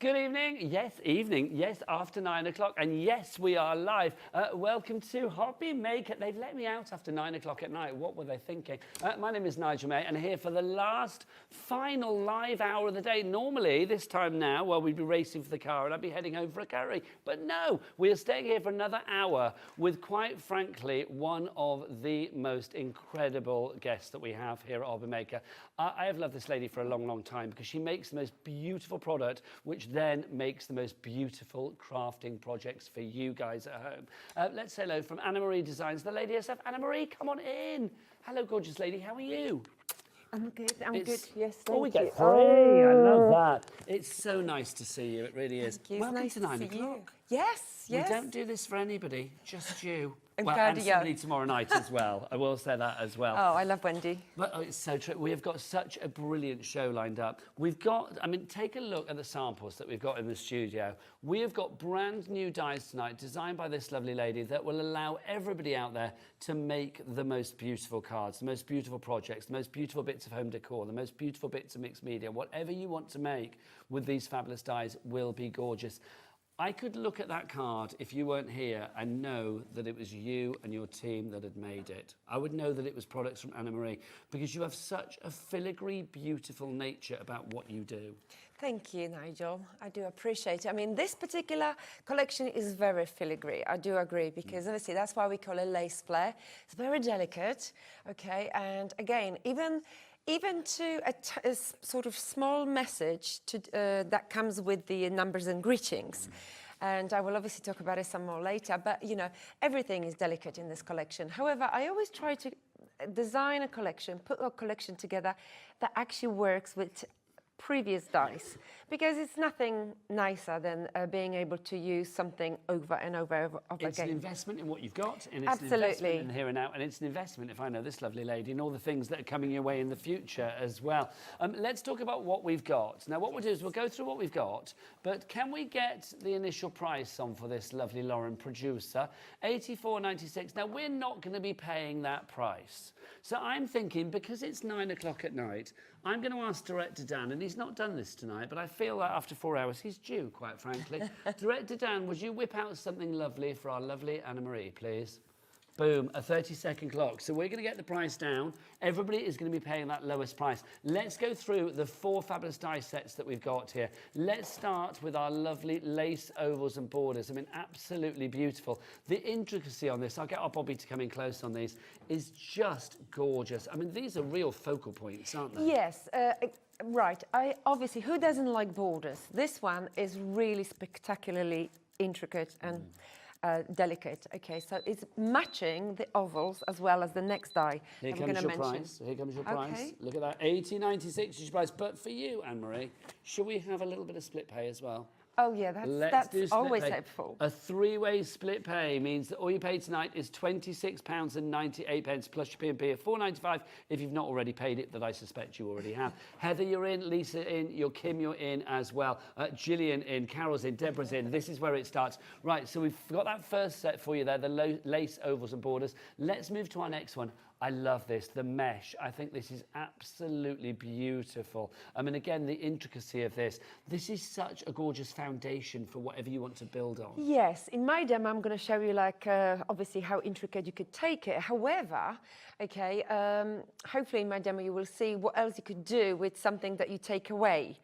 good evening. Yes, evening. Yes, after 9 o'clock. And yes, we are live. Welcome to Hobby Maker. They've let me out after 9 o'clock at night. What were they thinking? My name is Nigel May, and here for the last final live hour of the day. Normally, this time now, well, we'd be racing for the car and I'd be heading home for a curry. But no, we are staying here for another hour with, quite frankly, one of the most incredible guests that we have here at Hobby Maker. I have loved this lady for a long, long time because she makes the most beautiful product, which then makes the most beautiful crafting projects for you guys at home. Let's say hello from Anna Marie Designs, the lady herself. Anna Marie, come on in. Hello, gorgeous lady. How are you? I'm good. I'm good. Yes, thank Oh, we you. get three. I love that. It's so nice to see you. It really is. Thank you. Welcome nice to 9 see o'clock. You. Yes, yes. We don't do this for anybody, just you. I'm well, proud and of you. somebody tomorrow night as well. I will say that as well. Oh, I love Wendy. But it's so true. We have got such a brilliant show lined up. We've got, I mean, take a look at the samples that we've got in the studio. We have got brand new dies tonight designed by this lovely lady that will allow everybody out there to make the most beautiful cards, the most beautiful projects, the most beautiful bits of home decor, the most beautiful bits of mixed media. Whatever you want to make with these fabulous dies will be gorgeous. I could look at that card if you weren't here and know that it was you and your team that had made it. I would know that it was products from Anna Marie because you have such a filigree, beautiful nature about what you do. Thank you, Nigel. I do appreciate it. I mean, this particular collection is very filigree. I do agree because obviously that's why we call it Lace Flair. It's very delicate, okay? And again, even to a sort of small message to, that comes with the numbers and greetings. And I will obviously talk about it some more later, but you know, everything is delicate in this collection. However, I always try to design a collection, put a collection together that actually works with previous dies, because it's nothing nicer than being able to use something over and over again. It's an investment in what you've got, and it's Absolutely. an investment in here and now, and it's an investment, if I know this lovely lady, in all the things that are coming your way in the future as well. Let's talk about what we've got. Now, what we'll do is we'll go through what we've got, but can we get the initial price on for this lovely Lauren producer? $84.96. Now, we're not going to be paying that price. So I'm thinking, because it's 9 o'clock at night, I'm going to ask Director Dan, and he's not done this tonight, but I feel that after 4 hours, he's due, quite frankly. Director Dan, would you whip out something lovely for our lovely Anna Marie, please? Boom, a 30-second clock. So we're going to get the price down. Everybody is going to be paying that lowest price. Let's go through the 4 fabulous die sets that we've got here. Let's start with our lovely lace ovals and borders. I mean, absolutely beautiful. The intricacy on this, I'll get our Bobby to come in close on these, is just gorgeous. I mean, these are real focal points, aren't they? Yes. Right. Obviously, who doesn't like borders? This one is really spectacularly intricate and delicate. Okay, so it's matching the ovals as well as the next die. Here comes your price. Here comes your price. Look at that. $80.96 is your price. But for you, Anne-Marie, should we have a little bit of split pay as well? Oh yeah, that's always helpful. A 3-way split pay means that all you pay tonight is £26.98 plus your P&P of $4.95 if you've not already paid it, that I suspect you already have. Heather, you're in. Lisa in. Your Kim, you're in as well. Gillian in. Carol's in. Deborah's in. This is where it starts. Right, so we've got that first set for you there, the lace ovals and borders. Let's move to our next one. I love this, the mesh. I think this is absolutely beautiful. I mean, again, the intricacy of this. This is such a gorgeous foundation for whatever you want to build on. Yes, in my demo, I'm going to show you, like, obviously how intricate you could take it. However, okay, hopefully in my demo you will see what else you could do with something that you take away,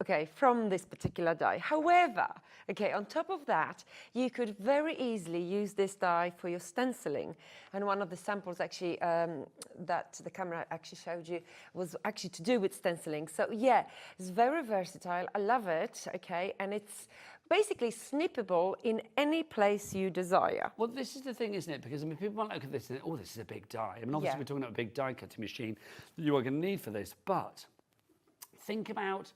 okay, from this particular die. However, okay, on top of that, you could very easily use this die for your stenciling. And one of the samples actually that the camera actually showed you was actually to do with stenciling. So yeah, it's very versatile. I love it, okay, and it's basically snippable in any place you desire. Well, this is the thing, isn't it? Because I mean, people might look at this and think, oh, this is a big die. I mean, obviously we're talking about a big die cutting machine that you are going to need for this, but think about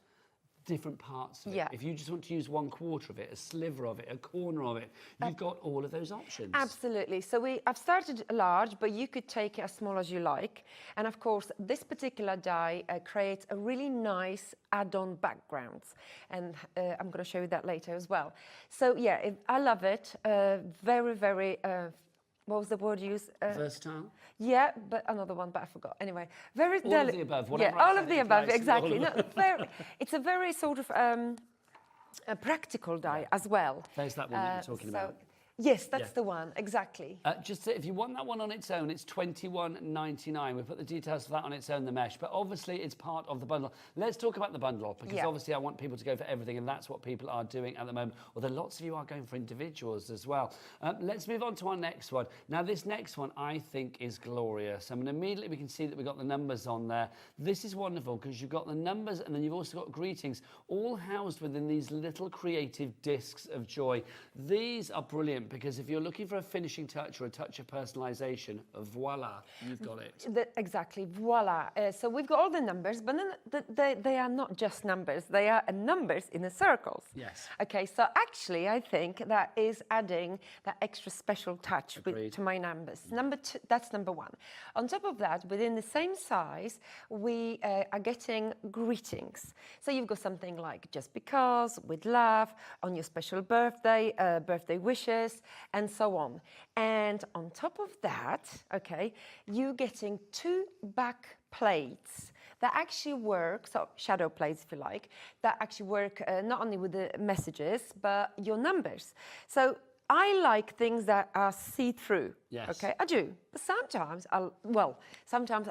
different parts of it. If you just want to use 1/4 of it, a sliver of it, a corner of it, you've got all of those options. Absolutely. So I've started large, but you could take it as small as you like. And of course, this particular die creates a really nice add-on backgrounds. And I'm going to show you that later as well. So yeah, I love it. Very, very what was the word used? Versatile? Yeah, but another one, but I forgot. Anyway, very all of the above. Yeah, all of the above, exactly. No, it's a very sort of a practical die as well. There's that one that you're talking about. Yes, that's the one, exactly. Just if you want that one on its own, it's $21.99. We put the details for that on its own, the mesh, but obviously it's part of the bundle. Let's talk about the bundle, because obviously I want people to go for everything, and that's what people are doing at the moment. Although lots of you are going for individuals as well. Let's move on to our next one. Now, this next one I think is glorious. I mean, immediately we can see that we've got the numbers on there. This is wonderful because you've got the numbers and then you've also got greetings, all housed within these little creative discs of joy. These are brilliant, because if you're looking for a finishing touch or a touch of personalisation, voila, you've got it. Exactly, voila. So we've got all the numbers, but then they are not just numbers. They are numbers in the circles. Yes. Okay, so actually I think that is adding that extra special touch to my numbers. Number two, that's number one. On top of that, within the same size, we are getting greetings. So you've got something like just because, with love, on your special birthday, birthday wishes, and so on. And on top of that, okay, you're getting 2 back plates that actually work, so shadow plates if you like, that actually work not only with the messages, but your numbers. So I like things that are see-through. Yes. Okay, I do. But sometimes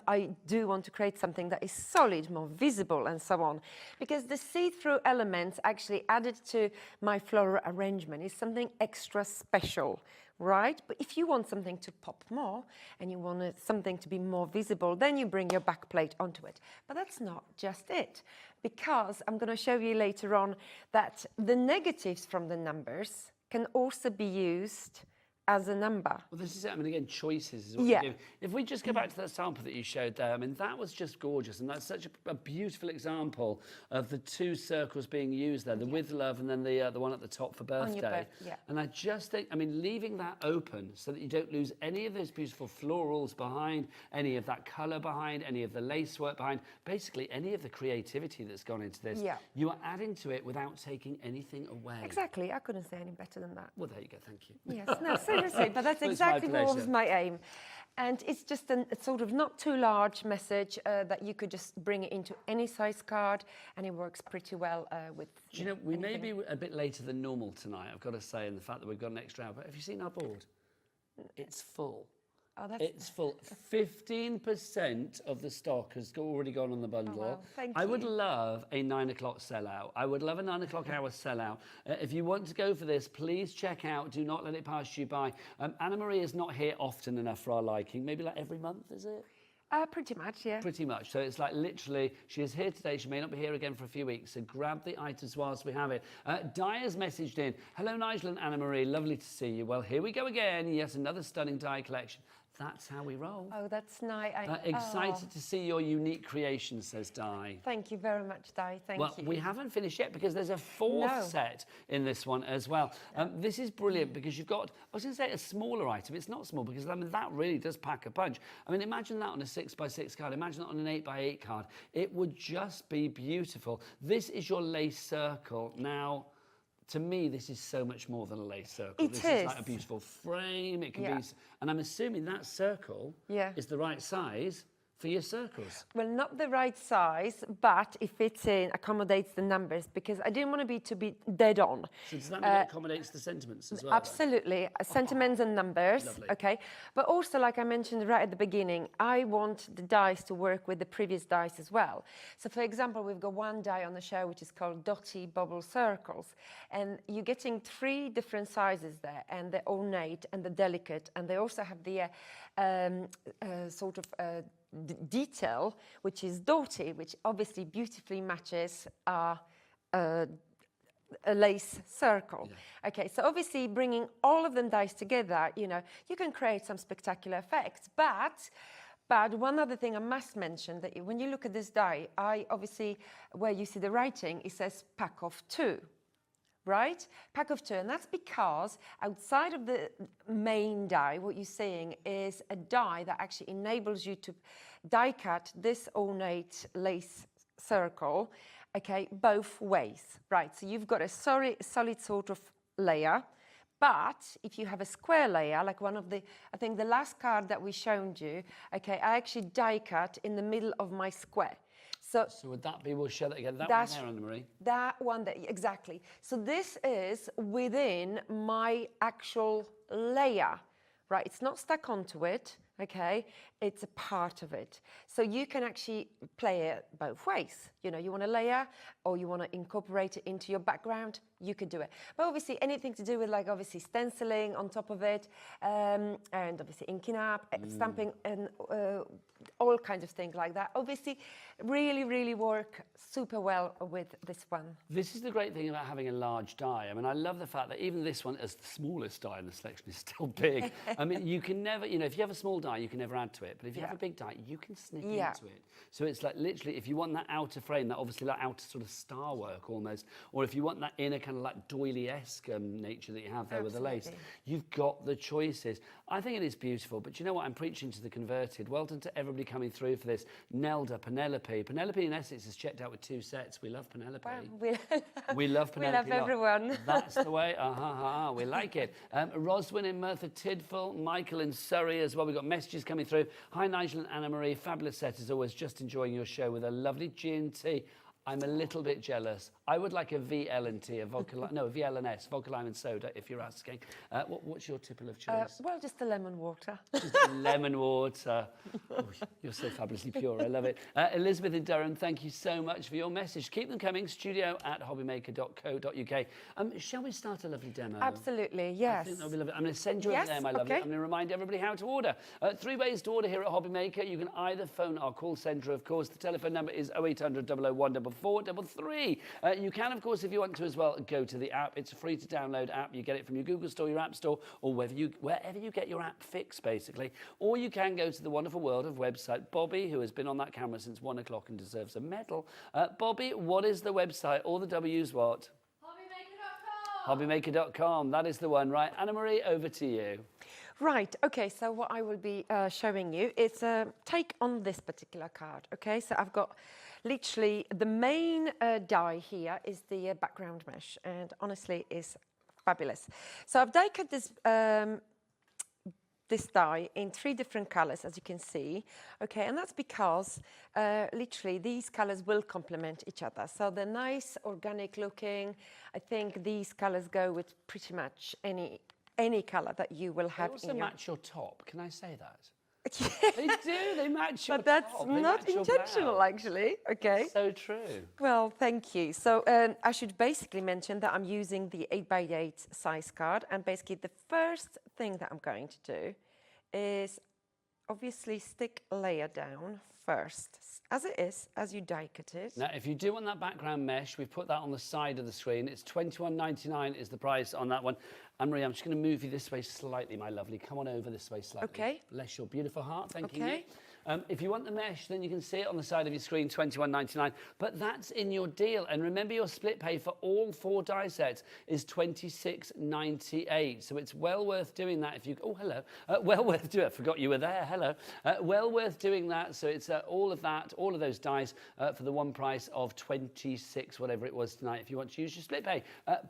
I do want to create something that is solid, more visible, and so on. Because the see-through elements actually added to my floral arrangement is something extra special, right? But if you want something to pop more and you want something to be more visible, then you bring your back plate onto it. But that's not just it, because I'm going to show you later on that the negatives from the numbers can also be used as a number. Well, this is it. I mean, again, choices is what you're giving. If we just go back to that sample that you showed there, I mean, that was just gorgeous. And that's such a beautiful example of the 2 circles being used there, the with love and then the one at the top for birthday. And I just think, I mean, leaving that open so that you don't lose any of those beautiful florals behind, any of that colour behind, any of the lace work behind, basically any of the creativity that's gone into this. You are adding to it without taking anything away. Exactly. I couldn't say any better than that. Well, there you go. Thank you. Yes. No, seriously, but that's exactly what was my aim. And it's just a sort of not too large message that you could just bring it into any size card, and it works pretty well with. Do you know, we may be a bit later than normal tonight, I've got to say, in the fact that we've got an extra hour. But have you seen our board? It's full. Oh, it's full. 15% of the stock has already gone on the bundle. Oh, wow. Thank you. I would love a 9 o'clock sellout. I would love a 9 o'clock hour sellout. If you want to go for this, please check out. Do not let it pass you by. Anna Marie is not here often enough for our liking. Maybe like every month, is it? Pretty much, yeah. Pretty much. So it's like literally, she is here today. She may not be here again for a few weeks. So grab the items whilst we have it. Di has messaged in. Hello, Nigel and Anna Marie. Lovely to see you. Well, here we go again. Yes, another stunning die collection. That's how we roll. Oh, that's nice. Excited to see your unique creation, says Di. Thank you very much, Di. Thank you. Well, we haven't finished yet because there's a 4th set in this one as well. This is brilliant because you've got, I was going to say a smaller item. It's not small because I mean, that really does pack a punch. I mean, imagine that on a 6x6 card. Imagine that on an 8x8 card. It would just be beautiful. This is your lace circle. Now, to me, this is so much more than a lace circle. This is like a beautiful frame. It can be, and I'm assuming that circle is the right size for your circles. Well, not the right size, but it fits in, accommodates the numbers, because I didn't want to be dead on. So does that mean it accommodates the sentiments as well? Absolutely. Sentiments and numbers. Lovely. Okay. But also, like I mentioned right at the beginning, I want the dies to work with the previous dies as well. So, for example, we've got one die on the show which is called Dotty Bubble Circles. And you're getting 3 different sizes there, and the ornate and the delicate, and they also have the sort of detail, which is Dotty, which obviously beautifully matches a lace circle. Okay, so obviously bringing all of them dies together, you know, you can create some spectacular effects. But one other thing I must mention, that when you look at this die, obviously, where you see the writing, it says pack of 2. Right? Pack of 2, and that's because outside of the main die, what you're seeing is a die that actually enables you to die cut this ornate lace circle, okay, both ways, right? So you've got a solid sort of layer, but if you have a square layer, like one of the, I think the last card that we showed you, okay, I actually die cut in the middle of my square. So would that be, we'll show that again, that That's- one there, Anna-Marie? that one, there, exactly. So this is within my actual layer, right? It's not stuck onto it, okay? It's a part of it. So you can actually play it both ways. You know, you want to layer or you want to incorporate it into your background, you could do it. But obviously anything to do with like obviously stenciling on top of it, and obviously inking up, stamping, and all kinds of things like that. Obviously really, really work super well with this one. This is the great thing about having a large die. I mean, I love the fact that even this one, as the smallest die in the selection, is still big. I mean, you can never, you know, if you have a small die, you can never add to it. But if you have a big die, you can snip into it. So it's like literally, if you want that outer frame, that obviously like outer sort of star work almost, or if you want that inner kind of like doily-esque nature that you have there with the lace, you've got the choices. I think it is beautiful, but you know what? I'm preaching to the converted. Well done to everybody coming through for this. Nelda, Penelope. Penelope in Essex has checked out with 2 sets. We love Penelope. Wow, we love Penelope. We love everyone. That's the way. We like it. Roswyn in Merthyr Tydfil, Michael in Surrey as well. We've got messages coming through. Hi, Nigel and Anna-Marie. Fabulous set as always. Just enjoying your show with a lovely G&T. I'm a little bit jealous. I would like a VL&T, a vodka, no, a VL&S, vodka lime and soda, if you're asking. What's your tipple of choice? Well, just the lemon water. Just lemon water. Oh, you're so fabulously pure. I love it. Elizabeth in Durham, thank you so much for your message. Keep them coming. studio@hobbymaker.co.uk. Shall we start a lovely demo? Absolutely, yes. I think that'll be lovely. I'm going to send you over there, my lovely. I'm going to remind everybody how to order. 3 ways to order here at Hobbymaker. You can either phone our call centre, of course. The telephone number is 0800 001 433. You can, of course, if you want to as well, go to the app. It's a free to download app. You get it from your Google Store, your App Store, or wherever you get your app fix, basically. Or you can go to the wonderful world of website. Bobby, who has been on that camera since 1 o'clock and deserves a medal. Bobby, what is the website? All the W's what? Hobbymaker.com. That is the one, right? Anna-Marie, over to you. Right, okay, so what I will be showing you is a take on this particular card, okay? So I've got literally the main die here is the background mesh, and honestly is fabulous. So I've die cut this this die in 3 different colors, as you can see, okay, and that's because literally these colors will complement each other. So they're nice, organic looking. I think these colors go with pretty much any color that you will have. They also match your top. Can I say that? Yeah. They do. They match your But that's top. They not match your intentional, blouse. actually. Okay. So true. Well, thank you. So I should basically mention that I'm using the 8x8 size card, and basically the first thing that I'm going to do is obviously stick a layer down first, as it is, as you die cut it. Now, if you do want that background mesh, we've put that on the side of the screen. It's $21.99 is the price on that one. Anne-Marie, I'm just going to move you this way slightly, my lovely. Come on over this way slightly. Okay. Bless your beautiful heart. Thank Okay. you. If you want the mesh, then you can see it on the side of your screen, $21.99. But that's in your deal. And remember, your split pay for all 4 die sets is $26.98. So it's well worth doing that if you... Oh, hello. Well worth doing it. I forgot you were there. Hello. Well worth doing that. So it's all of that, all of those dies for the one price of 26, whatever it was tonight. If you want to use your split pay,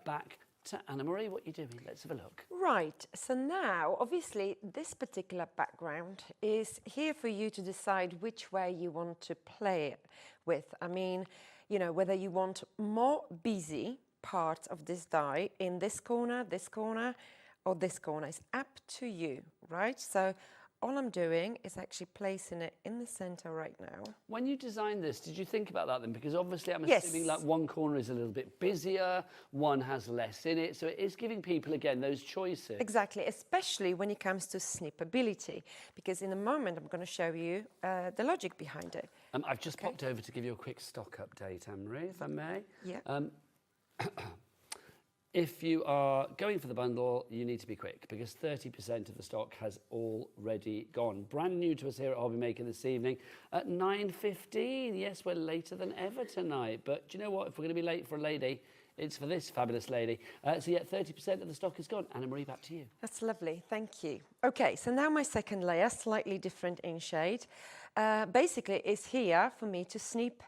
back to Anna-Marie, what are you doing? Let's have a look. Right, so now, obviously, this particular background is here for you to decide which way you want to play it with. I mean, you know, whether you want more busy parts of this die in this corner, or this corner. It's up to you, right? So all I'm doing is actually placing it in the center right now. When you designed this, did you think about that then? Because obviously I'm Yes. assuming like one corner is a little bit busier, one has less in it. So it is giving people, again, those choices. Exactly, especially when it comes to snippability, because in a moment I'm going to show you the logic behind it. I've just popped over to give you a quick stock update, Anne-Marie, if I may. Yeah. If you are going for the bundle, you need to be quick because 30% of the stock has already gone. Brand new to us here at Hobbymaker this evening at 9:15. Yes, we're later than ever tonight. But do you know what? If we're going to be late for a lady, it's for this fabulous lady. So yeah, 30% of the stock is gone. Anna-Marie, back to you. That's lovely, thank you. Okay, so now my second layer, slightly different in shade, basically is here for me to snip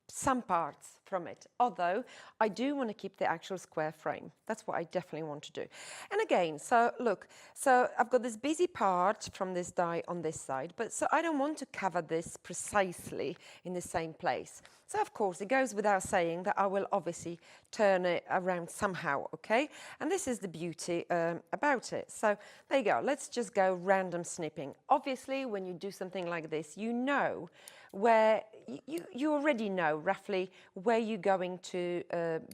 some parts from it. Although I do want to keep the actual square frame. That's what I definitely want to do. And again, so look, so I've got this busy part from this die on this side, but so I don't want to cover this precisely in the same place. So of course, it goes without saying that I will obviously turn it around somehow, okay? And this is the beauty about it. So there you go. Let's just go random snipping. Obviously, when you do something like this, you know where you already know roughly where you're going to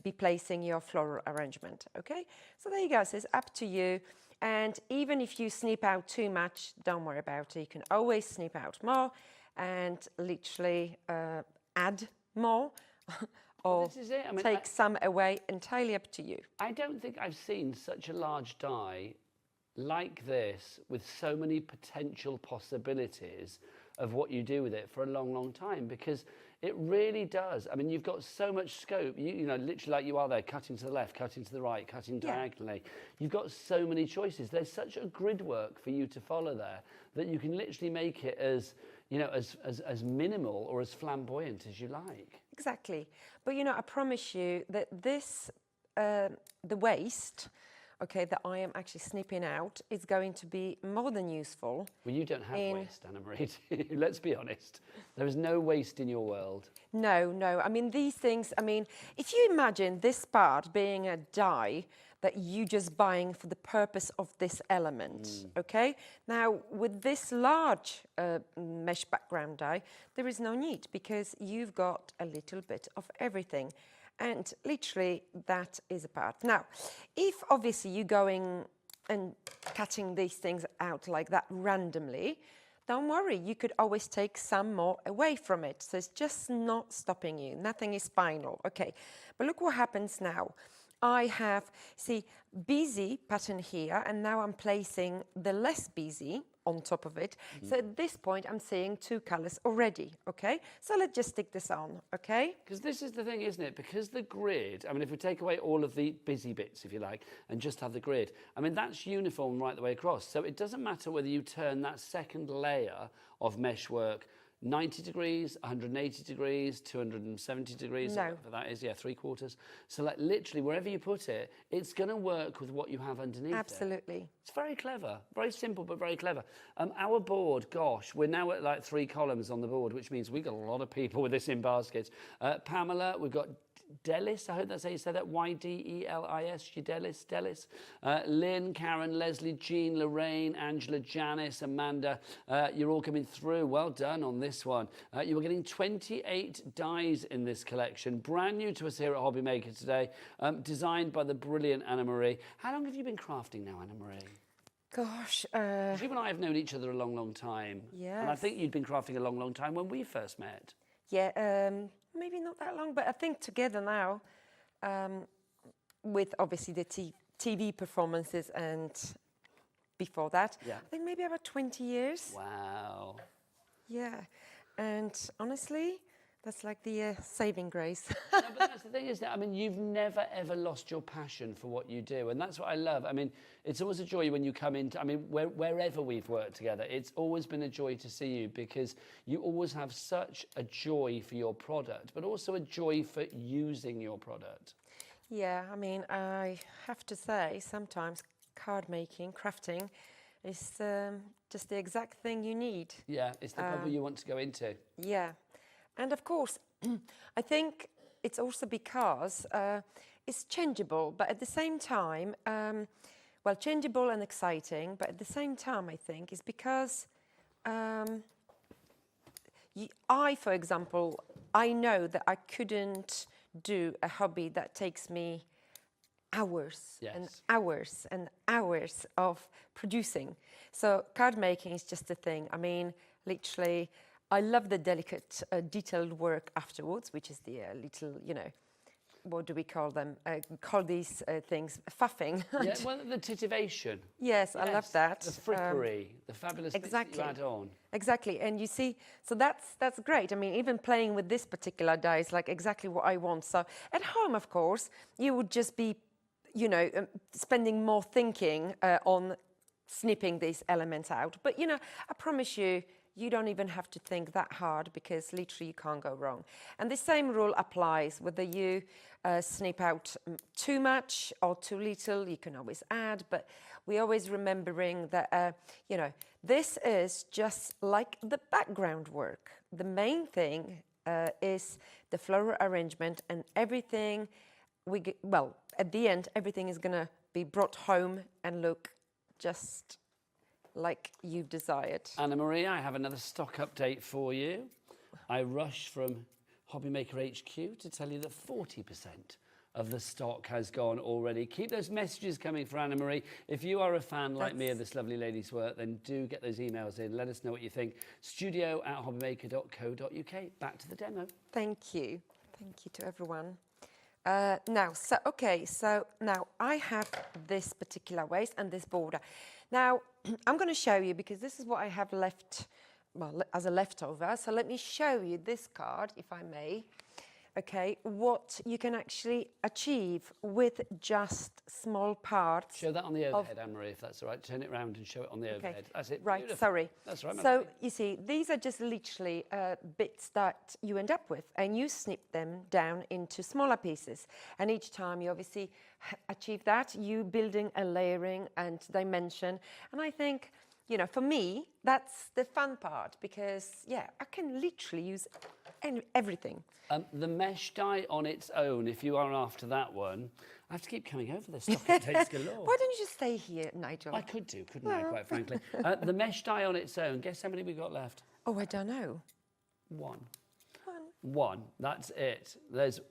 be placing your floral arrangement, okay? So there you go. So it's up to you. And even if you snip out too much, don't worry about it. You can always snip out more and literally add more or this is it. I mean, take some away, entirely up to you. I don't think I've seen such a large die like this with so many potential possibilities of what you do with it for a long, long time, because it really does. I mean, you've got so much scope, you know, literally like you are there, cutting to the left, cutting to the right, cutting diagonally. You've got so many choices. There's such a grid work for you to follow there that you can literally make it as, you know, as minimal or as flamboyant as you like. Exactly. But, you know, I promise you that this, the waist, okay, that I am actually snipping out is going to be more than useful. Well, you don't have waste, Anna-Marie. Let's be honest. There is no waste in your world. No, no. I mean, these things, I mean, if you imagine this part being a die that you just buying for the purpose of this element, okay? Now, with this large mesh background die, there is no need because you've got a little bit of everything. And literally, that is a part. Now, if obviously you're going and cutting these things out like that randomly, don't worry, you could always take some more away from it. So it's just not stopping you. Nothing is final. Okay, but look what happens now. I have, see, busy pattern here, and now I'm placing the less busy on top of it. So at this point, I'm seeing two colors already, okay? So let's just stick this on, okay? Because this is the thing, isn't it? Because the grid, I mean, if we take away all of the busy bits, if you like, and just have the grid, I mean, that's uniform right the way across. So it doesn't matter whether you turn that second layer of meshwork 90 degrees, 180 degrees, 270 degrees, No. whatever that is, yeah, 3/4. So like literally wherever you put it, it's going to work with what you have underneath it. Absolutely. It's very clever, very simple, but very clever. Our board, gosh, we're now at like 3 columns on the board, which means we've got a lot of people with this in baskets. Pamela, we've got Delis, I hope that's how you say that, Y-D-E-L-I-S, Delis. Lynn, Karen, Leslie, Jean, Lorraine, Angela, Janice, Amanda, you're all coming through. Well done on this one. You were getting 28 dies in this collection, brand new to us here at Hobby Maker today, designed by the brilliant Anna-Marie. How long have you been crafting now, Anna-Marie? Gosh. You and I have known each other a long, long time. Yes. And I think you'd been crafting a long, long time when we first met. Yeah, maybe not that long, but I think together now, with obviously the TV performances and before that, Yeah. I think maybe about 20 years. Wow. Yeah, and honestly, that's like the saving grace. No, but that's the thing, isn't it? I mean, you've never, ever lost your passion for what you do. And that's what I love. I mean, it's always a joy when you come into, I mean, wherever we've worked together, it's always been a joy to see you because you always have such a joy for your product, but also a joy for using your product. Yeah, I mean, I have to say, sometimes card making, crafting, is just the exact thing you need. Yeah, it's the hobby you want to go into. Yeah. And of course, I think it's also because it's changeable, but at the same time, well, changeable and exciting, but at the same time, I think, is because for example, I know that I couldn't do a hobby that takes me hours and hours and hours of producing. So card making is just a thing. I mean, literally, I love the delicate, detailed work afterwards, which is the little, you know, what do we call them? Call these things faffing. Yeah, well, the titivation. Yes, I love that. The frippery, the fabulous bits that you add on. Exactly, and you see, so that's great. I mean, even playing with this particular die is like exactly what I want. So at home, of course, you would just be, you know, spending more thinking on snipping these elements out. But, you know, I promise you, you don't even have to think that hard because literally you can't go wrong. And the same rule applies whether you snip out too much or too little, you can always add, but we're always remembering that, you know, this is just like the background work. The main thing is the floral arrangement, and everything well, at the end, everything is gonna be brought home and look just like you've desired. Anna Marie, I have another stock update for you. I rushed from Hobbymaker HQ to tell you that 40% of the stock has gone already. Keep those messages coming for Anna Marie. If you are a fan like me of this lovely lady's work, then do get those emails in. Let us know what you think. studio@hobbymaker.co.uk. Back to the demo. Thank you. Thank you to everyone. Now, so now I have this particular waist and this border. Now, I'm going to show you, because this is what I have left, well, as a leftover. So let me show you this card, if I may. Okay, what you can actually achieve with just small parts. Show that on the overhead, Anne-Marie, if that's all right. Turn it around and show it on the overhead. That's it. Right, Beautiful. sorry. That's right. So you see, these are just literally bits that you end up with, and you snip them down into smaller pieces. And each time you obviously achieve that, you building a layering and dimension. And I think, you know, for me, that's the fun part, because, yeah, I can literally use everything. The mesh die on its own, if you are after that one, I have to keep coming over this stock updates galore. Why don't you just stay here, Nigel? I could do, couldn't I, quite frankly. The mesh die on its own, guess how many we got left? Oh, I don't know. One, that's it. There's,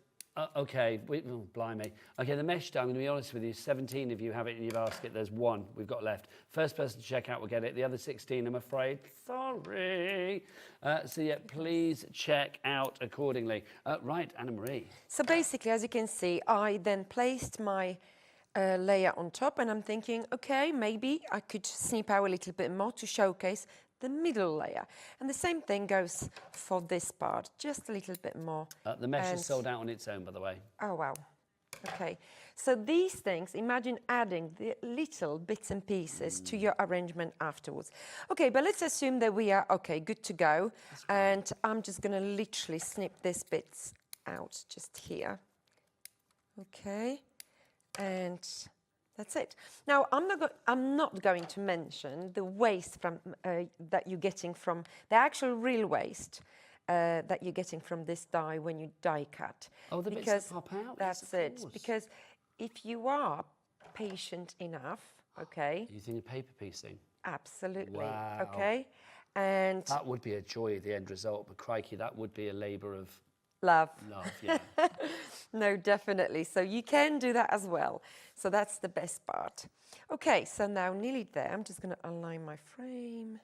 okay, oh, blimey. Okay, the mesh die, I'm going to be honest with you, 17 of you have it in your basket. There's one we've got left. First person to check out will get it. The other 16, I'm afraid, sorry. So yeah, please check out accordingly. Right, Anna Marie. So basically, as you can see, I then placed my layer on top, and I'm thinking, okay, maybe I could snip out a little bit more to showcase the middle layer. And the same thing goes for this part, just a little bit more. The mesh is sold out on its own, by the way. Oh, wow. Okay. So these things, imagine adding the little bits and pieces to your arrangement afterwards. Okay, but let's assume that we are, okay, good to go. And I'm just going to literally snip these bits out just here. Okay. And that's it. Now, I'm not going to mention the waste from that you're getting from the actual real waste that you're getting from this die when you die cut. Oh, the bits that pop out? That's it. Because if you are patient enough, okay. Using a paper piecing? Absolutely. Wow. Okay. And that would be a joy, the end result, but crikey, that would be a labour of love. Love, yeah. No, definitely. So you can do that as well. So that's the best part. Okay, so now nearly there. I'm just going to align my frame.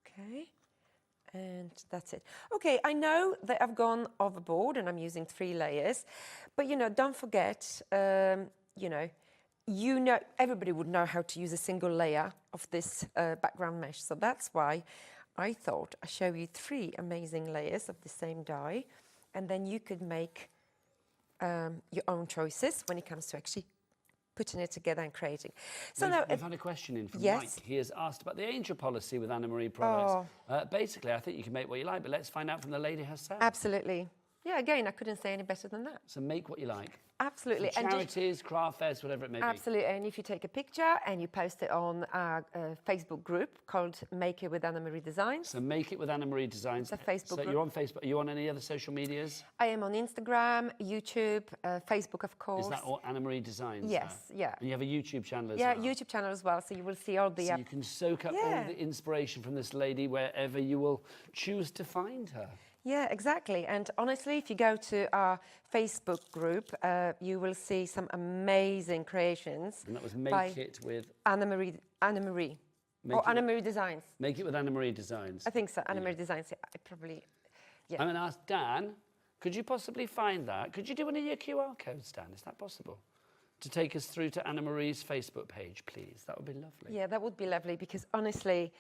Okay, and that's it. Okay, I know that I've gone overboard and I'm using 3 layers, but you know, don't forget, you know, everybody would know how to use a single layer of this background mesh. So that's why I thought I'd show you 3 amazing layers of the same die, and then you could make your own choices when it comes to actually putting it together and creating. So now we've had a question in from yes. Mike. He has asked about the angel policy with Anna Marie products. Basically, I think you can make what you like, but let's find out from the lady herself. Absolutely. Yeah, again, I couldn't say any better than that. So make what you like. Absolutely. For charities, craft fairs, whatever it may be. Absolutely. And if you take a picture and you post it on our Facebook group called Make It with Anna Marie Designs. So Make It with Anna Marie Designs. It's a Facebook group. You're on Facebook. Are you on any other social medias? I am on Instagram, YouTube, Facebook, of course. Is that all Anna Marie Designs? Yes, yeah. And you have a YouTube channel as well? Yeah, YouTube channel as well. So you will see all the... So you can soak up all the inspiration from this lady wherever you will choose to find her. Yeah, exactly. And honestly, if you go to our Facebook group, you will see some amazing creations. And that was Make It with... Anna Marie. Anna Marie Designs. Make It with Anna Marie Designs. I think so. Anna Marie Designs. Yeah, I probably... Yeah. I'm going to ask Dan, could you possibly find that? Could you do one of your QR codes, Dan? Is that possible? To take us through to Anna Marie's Facebook page, please. That would be lovely. Yeah, that would be lovely, because honestly,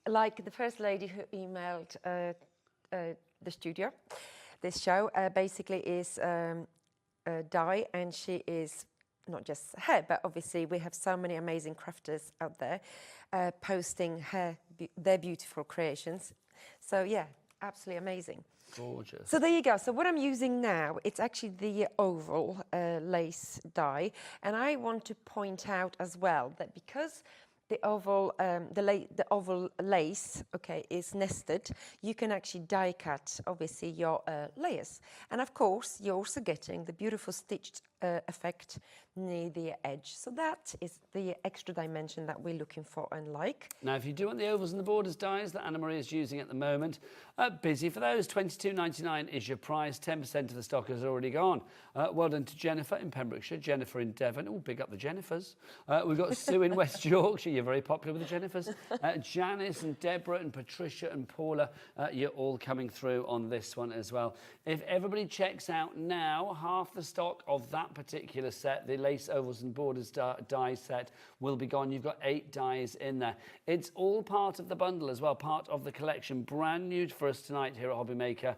like the first lady who emailed the studio, this show basically is Die, and she is not just her, but obviously we have so many amazing crafters out there posting their beautiful creations. So yeah, absolutely amazing. Gorgeous. So there you go. So what I'm using now, it's actually the oval lace die. And I want to point out as well that because the oval, the oval lace, okay, is nested, you can actually die cut, obviously, your layers. And of course, you're also getting the beautiful stitched effect near the edge. So that is the extra dimension that we're looking for and like. Now, if you do want the ovals and the borders dies that Anna-Marie is using at the moment, busy for those. £22.99 is your price. 10% of the stock has already gone. Well done to Jennifer in Pembrokeshire, Jennifer in Devon. Oh, big up the Jennifers. We've got Sue in West Yorkshire. You're very popular with the Jennifers. Janice and Deborah and Patricia and Paula, you're all coming through on this one as well. If everybody checks out now, half the stock of that particular set, the lace ovals and borders die set, will be gone. You've got 8 dies in there. It's all part of the bundle as well, part of the collection. Brand new for us tonight here at Hobby Maker,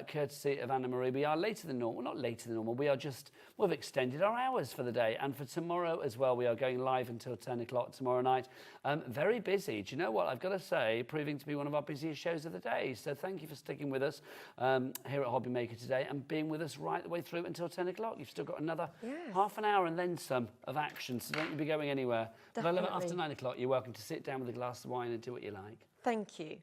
courtesy of Anna-Marie. We are later than normal. Not later than normal. We've extended our hours for the day. And for tomorrow as well, we are going live until 10 o'clock tomorrow night. Very busy. Do you know what? I've got to say, proving to be one of our busiest shows of the day. So thank you for sticking with us here at Hobby Maker today and being with us right the way through until 10 o'clock. You've still got another half an hour and then some of action, so don't you be going anywhere. But I love it after 9 o'clock. You're welcome to sit down with a glass of wine and do what you like. Thank you.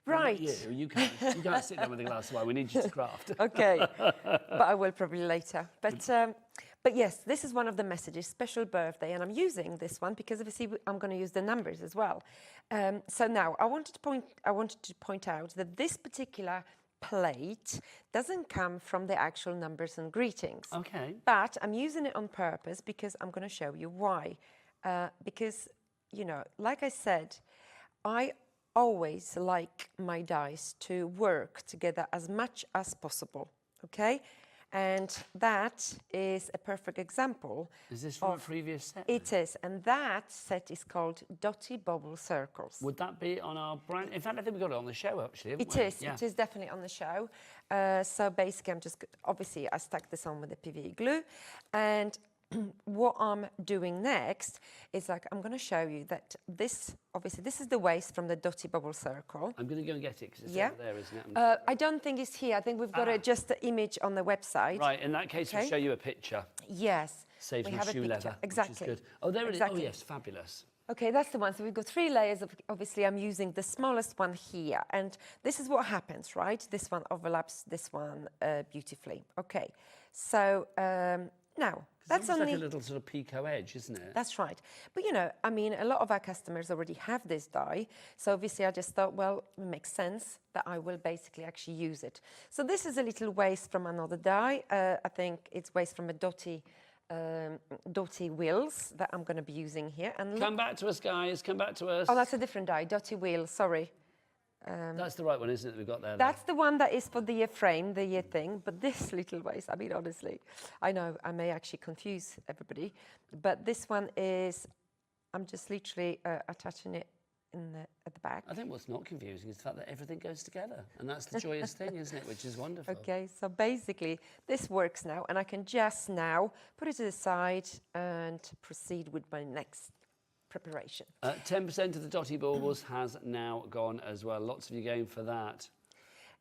Right. You can't sit down with a glass of wine. We need you to craft. Okay, but I will probably later. But yes, this is one of the messages, special birthday, and I'm using this one because obviously I'm going to use the numbers as well. So now I wanted to point out that this particular plate doesn't come from the actual numbers and greetings. Okay. But I'm using it on purpose because I'm going to show you why. Because, you know, like I said, I always like my dies to work together as much as possible, okay? And that is a perfect example. Is this from a previous set? It is, and that set is called Dotty Bobble Circles. Would that be on our brand? In fact, I think we got it on the show, actually, haven't It we? is, it is definitely on the show. So basically, obviously, I stuck this on with the PVA glue, and what I'm doing next is I'm going to show you that this is the waist from the Dotty Bubble Circle. I'm going to go and get it because it's over there, isn't it? I don't think it's here. I think we've got just the image on the website. Right, in that case, we'll show you a picture. Yes. Saves me shoe leather, exactly. which is good. Oh, there it is. Oh, yes, fabulous. Okay, that's the one. So we've got 3 layers. Obviously, I'm using the smallest one here. And this is what happens, right? This one overlaps this one beautifully. Okay, so now, that's like a little sort of picot edge, isn't it? That's right. But, you know, I mean, a lot of our customers already have this die. So obviously, I just thought, well, it makes sense that I will basically actually use it. So this is a little waist from another die. I think it's waist from a Dotty wheels that I'm going to be using here. And come back to us, guys. Come back to us. Oh, that's a different die. Dotty wheels. Sorry. That's the right one, isn't it, that we've got there? That's the one that is for the year frame, the year thing. But this little waist, I mean, honestly, I know I may actually confuse everybody. But this one is, I'm just literally attaching it at the back. I think what's not confusing is the fact that everything goes together. And that's the joyous thing, isn't it? Which is wonderful. Okay, so basically this works now. And I can just now put it to the side and proceed with my next preparation. 10% of the Dotty baubles has now gone as well. Lots of you going for that.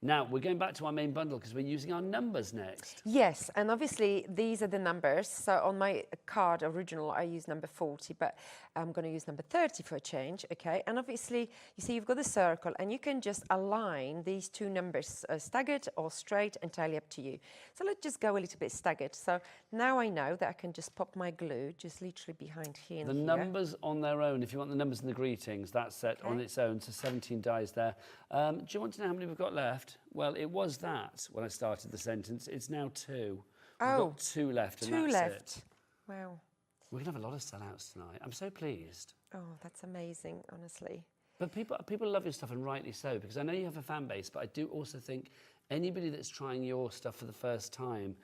Now, we're going back to our main bundle because we're using our numbers next. Yes, and obviously these are the numbers. So on my card original, I use number 40, but I'm going to use number 30 for a change, okay? And obviously, you see you've got the circle, and you can just align these 2 numbers staggered or straight, entirely up to you. So let's just go a little bit staggered. So now I know that I can just pop my glue just literally behind here and the numbers on their own, if you want the numbers and the greetings, that's set on its own, so 17 dies there. Do you want to know how many we've got left? Well, it was that when I started the sentence. It's now 2. We've got 2 left, and 2 that's left. it. Wow. We're going to have a lot of sellouts tonight. I'm so pleased. Oh, that's amazing, honestly. But people love your stuff, and rightly so, because I know you have a fan base, but I do also think anybody that's trying your stuff for the first time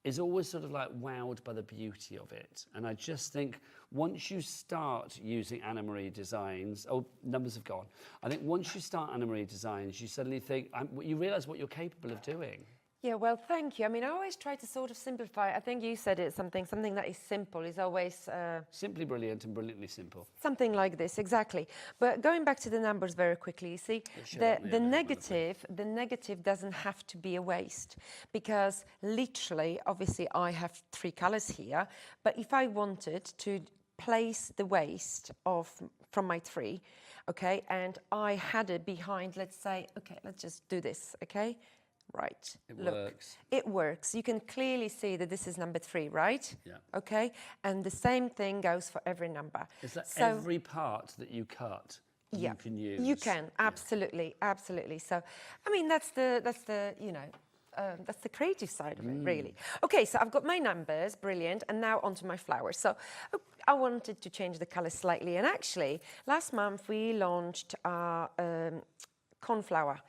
is always sort of like wowed by the beauty of it. And I just think once you start using Anna-Marie designs, numbers have gone. I think once you start Anna-Marie designs, you suddenly think, you realise what you're capable of doing. Yeah, well, thank you. I mean, I always try to sort of simplify. I think you said it, something that is simple is always Simply brilliant and brilliantly simple. something like this, exactly. But going back to the numbers very quickly, you see, show that on the overhead, the negative doesn't have to be a waste, because literally, obviously, I have 3 colors here. But if I wanted to place the waste from my 3, okay, and I had it behind, let's say, okay, let's just do this, okay. Right. It Look, works. it works. You can clearly see that this is number 3, right? Yeah. Okay. And the same thing goes for every number. Is that So, every part that you cut, yeah, you can use? you can, absolutely, absolutely. So, I mean, that's the that's the creative side of it, really. Okay, so I've got my numbers, brilliant, and now onto my flowers. So I wanted to change the color slightly, and actually, last month we launched our cornflower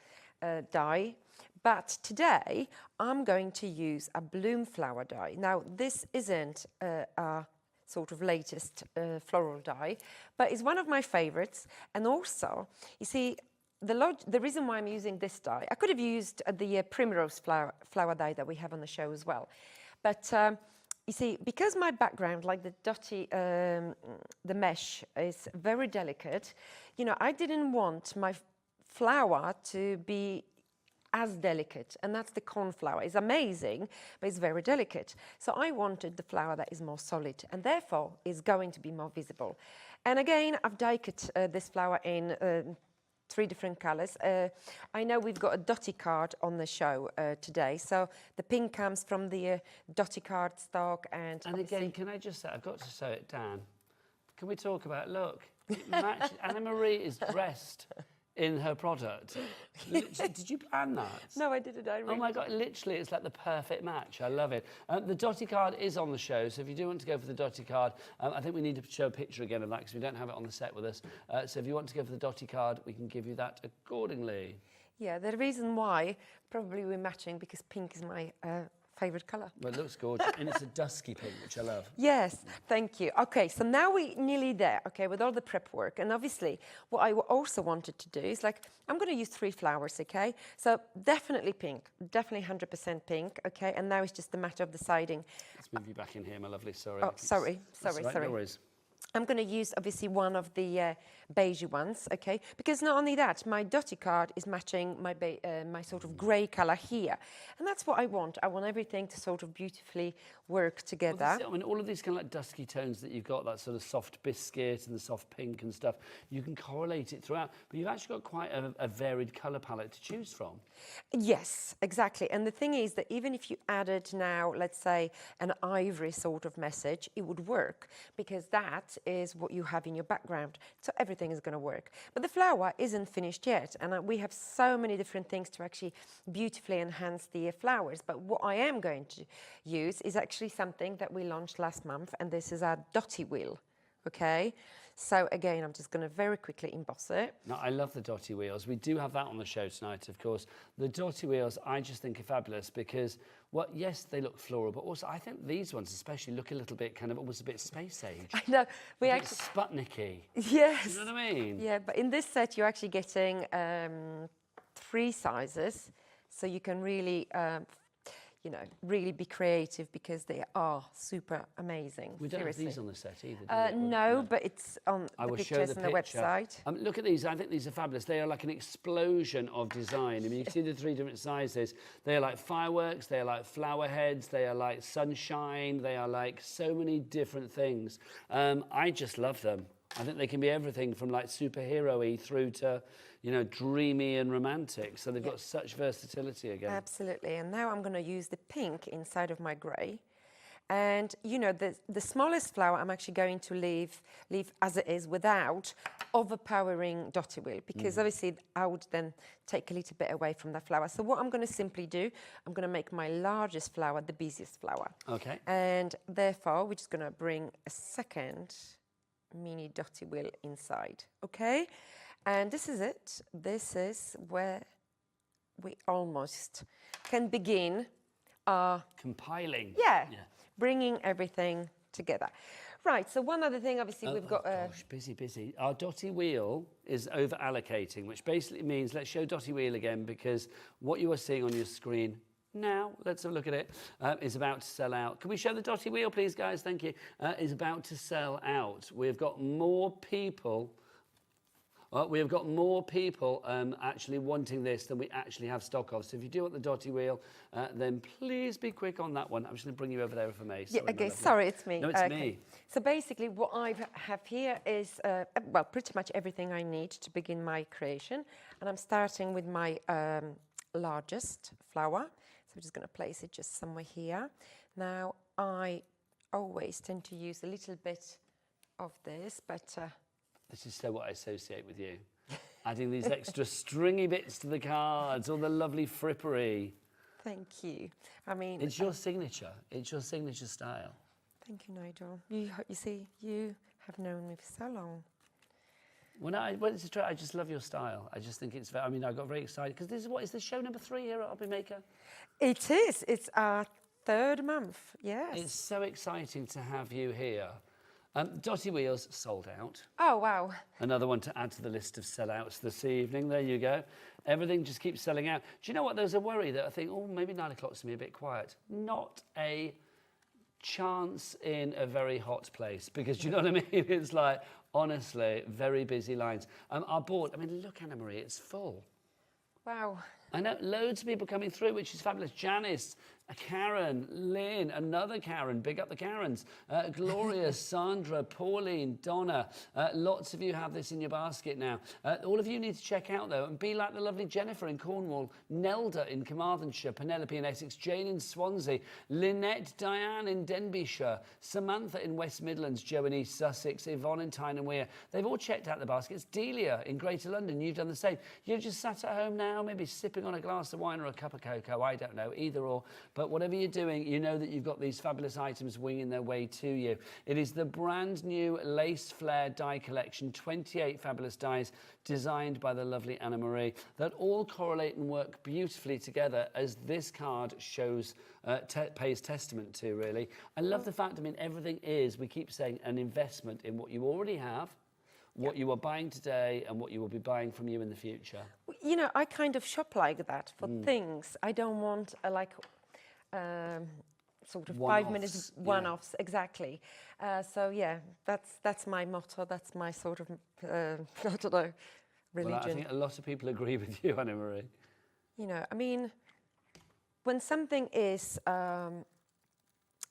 dye. But today, I'm going to use a bloom flower dye. Now, this isn't a sort of latest floral dye, but it's one of my favorites. And also, you see, the reason why I'm using this dye, I could have used the primrose flower dye that we have on the show as well. But you see, because my background, like the dotty, the mesh, is very delicate, you know, I didn't want my flower to be as delicate, and that's the cornflower. It's amazing, but it's very delicate. So I wanted the flower that is more solid, and therefore is going to be more visible. And again, I've die cut this flower in 3 different colors. I know we've got a dotty card on the show today, so the pink comes from the dotty card stock, and again, can I just say, I've got to show it, Dan. Can we talk about, look, it matches, Anna Marie is dressed in her product. Did you plan that? No, I didn't. Oh my God, literally, it's like the perfect match. I love it. The dotty card is on the show, so if you do want to go for the dotty card, I think we need to show a picture again of that because we don't have it on the set with us. So if you want to go for the dotty card, we can give you that accordingly. Yeah, the reason why, probably we're matching because pink is my favourite colour. Well, it looks gorgeous, and it's a dusky pink, which I love. Yes, thank you. Okay, so now we're nearly there, okay, with all the prep work. And obviously, what I also wanted to do is, like, I'm going to use 3 flowers, okay? So definitely pink, definitely 100% pink, okay? And now it's just a matter of deciding. Let's move you back in here, my lovely. Sorry. Oh, sorry. No worries. I'm going to use, obviously, one of the beige ones, okay? Because not only that, my dotty card is matching my sort of grey colour here. And that's what I want. I want everything to sort of beautifully work together. Well, I mean, all of these kind of like dusky tones that you've got, that sort of soft biscuit and the soft pink and stuff, you can correlate it throughout. But you've actually got quite a varied colour palette to choose from. Yes, exactly. And the thing is that even if you added now, let's say, an ivory sort of message, it would work because that is what you have in your background. So everything is going to work. But the flower isn't finished yet. And we have so many different things to actually beautifully enhance the flowers. But what I am going to use is actually something that we launched last month. And this is our dotty wheel. Okay. So again, I'm just going to very quickly emboss it. Now, I love the dotty wheels. We do have that on the show tonight, of course. The dotty wheels, I just think are fabulous because, well, yes, they look floral, but also I think these ones especially look a little bit kind of almost a bit space age. I know. We actually Sputnik-y. Yes. You know what I mean? Yeah, but in this set, you're actually getting 3 sizes, so you can really you know, really be creative because they are super amazing. We don't seriously. have these on the set either, do we? No, but it's on I the will show pictures the on the picture. website. Look at these. I think these are fabulous. They are like an explosion of design. I mean, you can see the 3 different sizes. They are like fireworks. They are like flower heads. They are like sunshine. They are like so many different things. I just love them. I think they can be everything from like superhero-y through to, you know, dreamy and romantic. So they've got such versatility again. Absolutely. And now I'm going to use the pink inside of my grey. And, you know, the smallest flower I'm actually going to leave as it is without overpowering dotty wheel, because obviously I would then take a little bit away from the flower. So what I'm going to simply do, I'm going to make my largest flower the busiest flower. Okay. And therefore, we're just going to bring a second mini dotty wheel inside, okay? And this is it. This is where we almost can begin our... Compiling. Yeah. Bringing everything together. Right, so one other thing, obviously, we've got... Gosh, busy. Our dotty wheel is over-allocating, which basically means, let's show dotty wheel again, because what you are seeing on your screen now, let's have a look at it, is about to sell out. Can we show the dotty wheel, please, guys? Thank you. Is about to sell out. We've got more people. We have got more people actually wanting this than we actually have stock of. So if you do want the dotty wheel, then please be quick on that one. I'm just going to bring you over there for me. Yeah, okay, sorry, it's me. No, it's me. So basically what I have here is, well, pretty much everything I need to begin my creation. And I'm starting with my largest flower. So I'm just going to place it just somewhere here. Now, I always tend to use a little bit of this, but... This is so what I associate with you. Adding these extra stringy bits to the cards, all the lovely frippery. Thank you. I mean... It's your signature. It's your signature style. Thank you, Nigel. You see, you have known me for so long. Well, it's true. I just love your style. I just think it's very... I mean, I got very excited because this is what is this show number 3 here at Hobby Maker? It is. It's our 3rd month, yes. It's so exciting to have you here. Dotty Wheels sold out. Oh, wow. Another one to add to the list of sellouts this evening. There you go. Everything just keeps selling out. Do you know what? There's a worry that I think, oh, maybe 9 o'clock's going to be a bit quiet. Not a chance in a very hot place, because do you know what I mean? It's like, honestly, very busy lines. Our board, I mean, look, Anna Marie, it's full. Wow. I know loads of people coming through, which is fabulous. Janice, Karen, Lynn, another Karen, big up the Karens, Gloria, Sandra, Pauline, Donna. Lots of you have this in your basket now. All of you need to check out, though, and be like the lovely Jennifer in Cornwall, Nelda in Carmarthenshire, Penelope in Essex, Jane in Swansea, Lynette, Diane in Denbighshire, Samantha in West Midlands, Jo in East Sussex, Yvonne in Tyne and Wear. They've all checked out the baskets. Delia in Greater London, you've done the same. You're just sat at home now, maybe sipping on a glass of wine or a cup of cocoa, I don't know, either or. But whatever you're doing, you know that you've got these fabulous items winging their way to you. It is the brand new Lace Flair Die Collection, 28 fabulous dies designed by the lovely Anna Marie that all correlate and work beautifully together, as this card shows, pays testament to, really. I love the fact, I mean, everything is, we keep saying, an investment in what you already have, what you are buying today, and what you will be buying from you in the future. You know, I kind of shop like that for things. I don't want sort of 5 minutes one-offs, exactly. So yeah, that's my motto. That's my sort of I don't know, religion. Well, I think a lot of people agree with you, Anna Marie. You know, I mean, when something is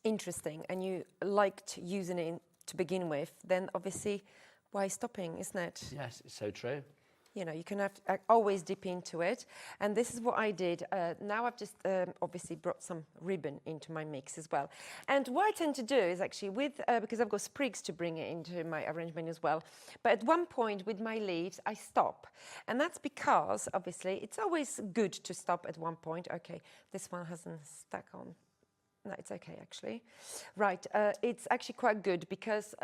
interesting and you liked using it to begin with, then obviously, why stopping, isn't it? Yes, it's so true. You know, you can always dip into it. And this is what I did. Now I've just obviously brought some ribbon into my mix as well. And what I tend to do is actually with, because I've got sprigs to bring it into my arrangement as well. But at one point with my leaves, I stop. And that's because, obviously, it's always good to stop at one point. Okay, this one hasn't stuck on. No, it's okay, actually. Right, it's actually quite good because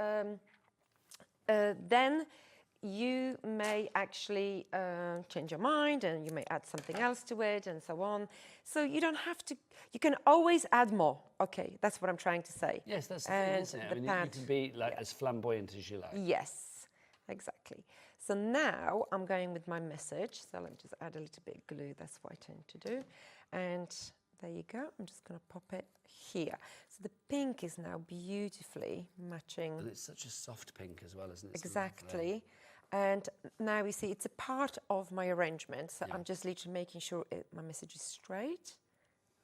then you may actually change your mind and you may add something else to it and so on. So you don't have to, you can always add more. Okay, that's what I'm trying to say. Yes, that's the thing, isn't it? I mean, you can be like as flamboyant as you like. Yes, exactly. So now I'm going with my message. So let me just add a little bit of glue. That's what I tend to do. And there you go. I'm just going to pop it here. So the pink is now beautifully matching. And it's such a soft pink as well, isn't it? Exactly. And now you see it's a part of my arrangement. So I'm just literally making sure my message is straight.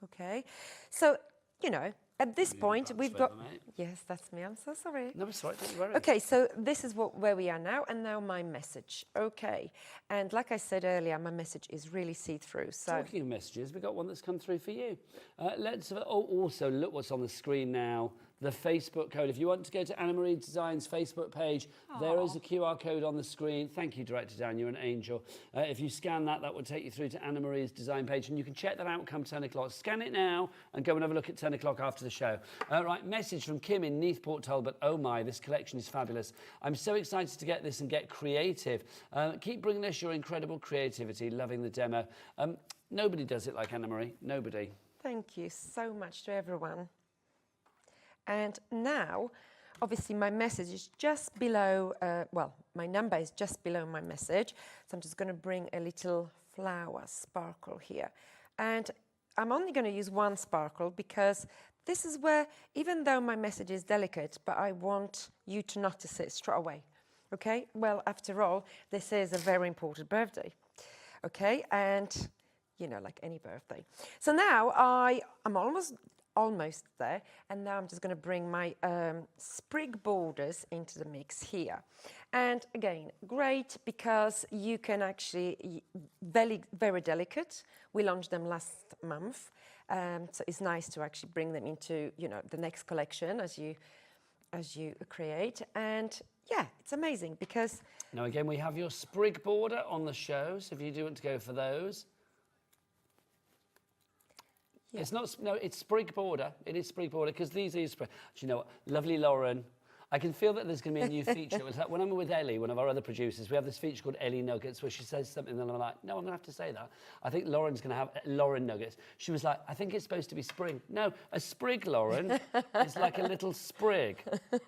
Okay. So, you know, at this point we've got... Yes, that's me. I'm so sorry. No, it's all right. Don't worry. Okay, so this is where we are now, and now my message. Okay. And like I said earlier, my message is really see-through. So talking of messages, we've got one that's come through for you. Let's also look what's on the screen now. The Facebook code. If you want to go to Anna Marie Designs' Facebook page, there is a QR code on the screen. Thank you, Director Dan, you're an angel. If you scan that, that will take you through to Anna Marie's design page, and you can check that out come 10 o'clock. Scan it now and go and have a look at 10 o'clock after the show. Right, message from Kim in Neathport Talbot. Oh my, this collection is fabulous. I'm so excited to get this and get creative. Keep bringing us your incredible creativity. Loving the demo. Nobody does it like Anna Marie. Nobody. Thank you so much to everyone. And now, obviously, my message is just below, well, my number is just below my message. So I'm just going to bring a little flower sparkle here. And I'm only going to use one sparkle because this is where, even though my message is delicate, but I want you to notice it straight away. Okay? Well, after all, this is a very important birthday. Okay? And, you know, like any birthday. So now I'm almost there, and now I'm just going to bring my sprig borders into the mix here. And again, great, because you can actually, very delicate. We launched them last month, so it's nice to actually bring them into, you know, the next collection as you create. And yeah, it's amazing because now again, we have your sprig border on the show, so if you do want to go for those. Yeah. It's not, no, it's sprig border. It is sprig border, because these are sprig. Do you know what? Lovely Lauren. I can feel that there's going to be a new feature. It was like when I'm with Ellie, one of our other producers, we have this feature called Ellie Nuggets, where she says something and I'm like, no, I'm going to have to say that. I think Lauren's going to have Lauren Nuggets. She was like, I think it's supposed to be spring. No, a sprig, Lauren, is like a little sprig.